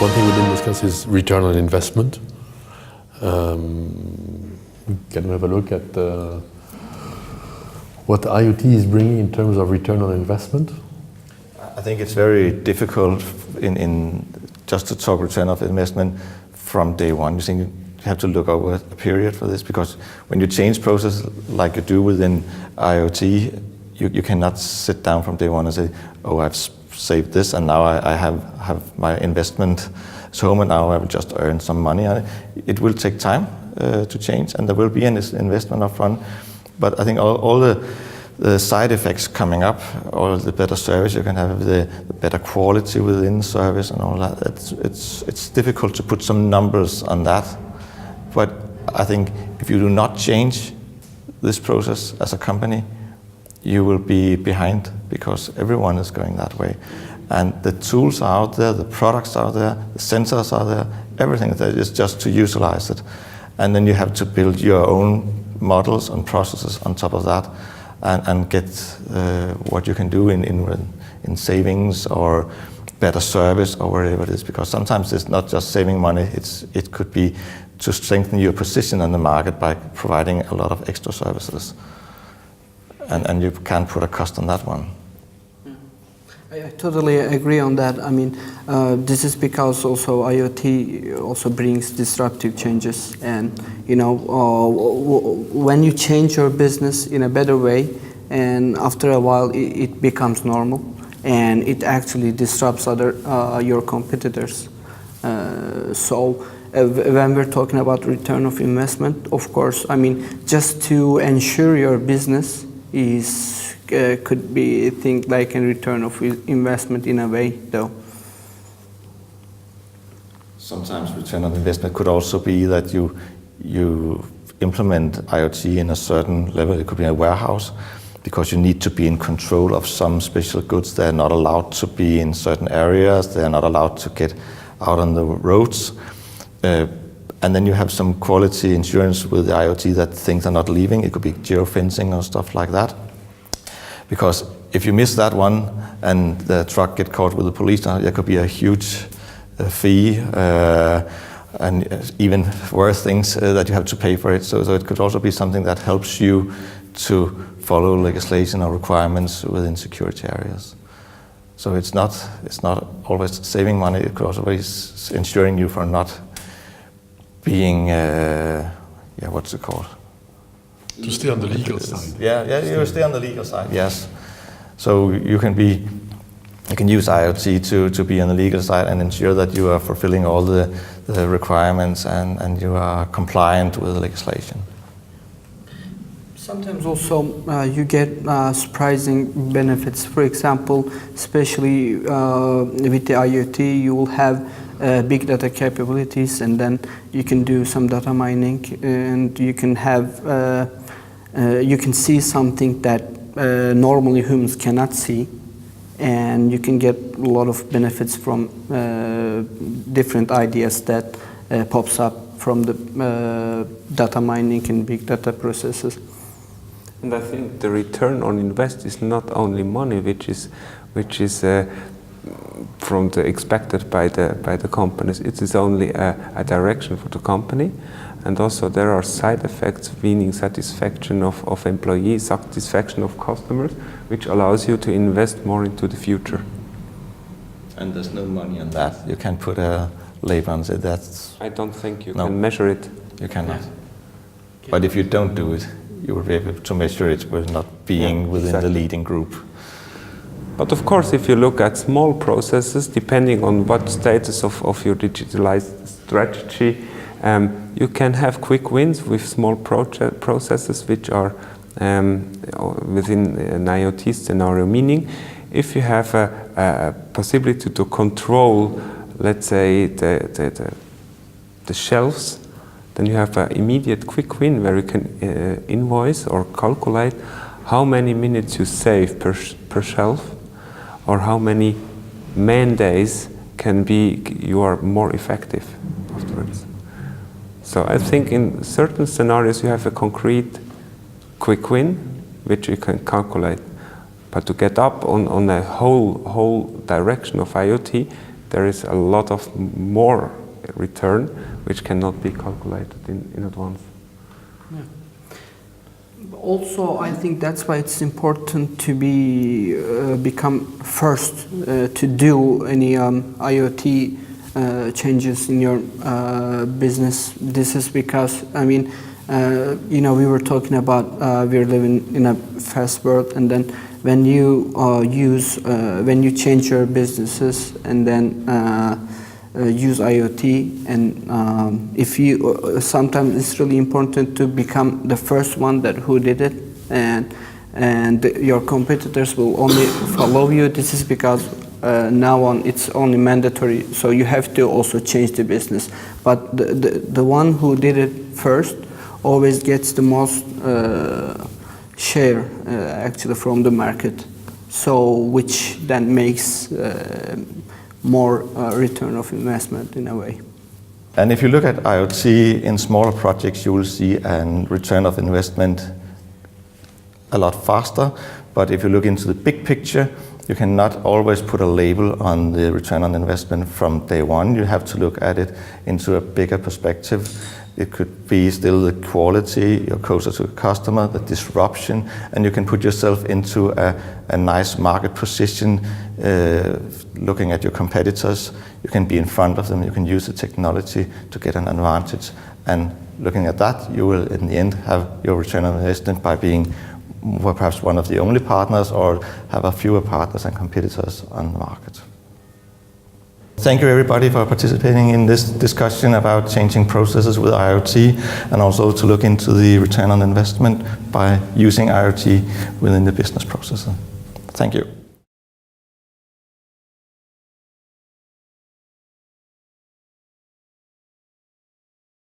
One thing we didn't discuss is return on investment. Can we have a look at what IoT is bringing in terms of return on investment? I think it's very difficult in just to talk return of investment from day one. You have to look over a period for this, because when you change process like you do within IoT, you cannot sit down from day one and say, oh, I've saved this and now I have my investment at home and now I will just earn some money. It will take time to change, and there will be an investment up front. But I think all the side effects coming up, all the better service you can have, the better quality within service and all that, it's difficult to put some numbers on that. But I think if you do not change this process as a company, you will be behind, because everyone is going that way. And the tools are out there, the products are there, the sensors are there, everything there is just to utilize it. And then you have to build your own models and processes on top of that, and get what you can do in savings or better service or whatever it is. Because sometimes it's not just saving money, it could be to strengthen your position on the market by providing a lot of extra services. And you can't put a cost on that one. I totally agree on that. I mean, this is because also IoT also brings disruptive changes, and when you change your business in a better way, and after a while it becomes normal, and it actually disrupts your competitors. So when we're talking about return of investment, of course, I mean, just to ensure your business could be think like a return of investment in a way, though. Sometimes return on investment could also be that you implement IoT in a certain level. It could be a warehouse, because you need to be in control of some special goods. They're not allowed to be in certain areas. They're not allowed to get out on the roads. And then you have some quality insurance with the IoT that things are not leaving. It could be geofencing or stuff like that. Because if you miss that one and the truck get caught with the police, there could be a huge fee and even worse things that you have to pay for it. So it could also be something that helps you to follow legislation or requirements within security areas. So it's not always saving money. It could also be ensuring you for not being what's it called? To stay on the legal side. Yeah, you stay on the legal side. Yes. So you can use IoT to be on the legal side and ensure that you are fulfilling all the requirements and you are compliant with the legislation. Sometimes also you get surprising benefits. For example, especially with the IoT, you will have big data capabilities, and then you can do some data mining, and you can have you can see something that normally humans cannot see, and you can get a lot of benefits from different ideas that pops up from the data mining and big data processes. And I think the return on invest is not only money, which is from the expected by the companies. It is only a direction for the company, and also there are side effects, meaning satisfaction of employees, satisfaction of customers, which allows you to invest more into the future. And there's no money on that. You can put a label on it. That's. I don't think you can measure it. You cannot. Yeah. But if you don't do it, you will be able to measure it with not being within the leading group. But of course, if you look at small processes, depending on what status of your digitalized strategy, you can have quick wins with small processes which are within an IoT scenario. Meaning, if you have a possibility to control, let's say, the shelves, then you have an immediate quick win where you can invoice or calculate how many minutes you save per shelf, or how many man days you are more effective afterwards. So I think in certain scenarios you have a concrete quick win which you can calculate. But to get up on a whole direction of IoT, there is a lot of more return which cannot be calculated in advance. Also, I think that's why it's important to become first to do any IoT changes in your business. This is because, I mean, we were talking about we're living in a fast world, and then when you when you change your businesses and then use IoT, and if you sometimes it's really important to become the first one who did it, and your competitors will only follow you. This is because now on it's only mandatory, so you have to also change the business. But the one who did it first always gets the most share actually from the market, so which then makes more return of investment in a way. And if you look at IoT in smaller projects, you will see a return of investment a lot faster. But if you look into the big picture, you cannot always put a label on the return on investment from day one. You have to look at it into a bigger perspective. It could be still the quality, you're closer to the customer, the disruption, and you can put yourself into a nice market position, looking at your competitors. You can be in front of them, you can use the technology to get an advantage. And looking at that, you will in the end have your return on investment by being perhaps one of the only partners or have a fewer partners and competitors on the market. Thank you everybody for participating in this discussion about changing processes with IoT, and also to look into the return on investment by using IoT within the business process. Thank you.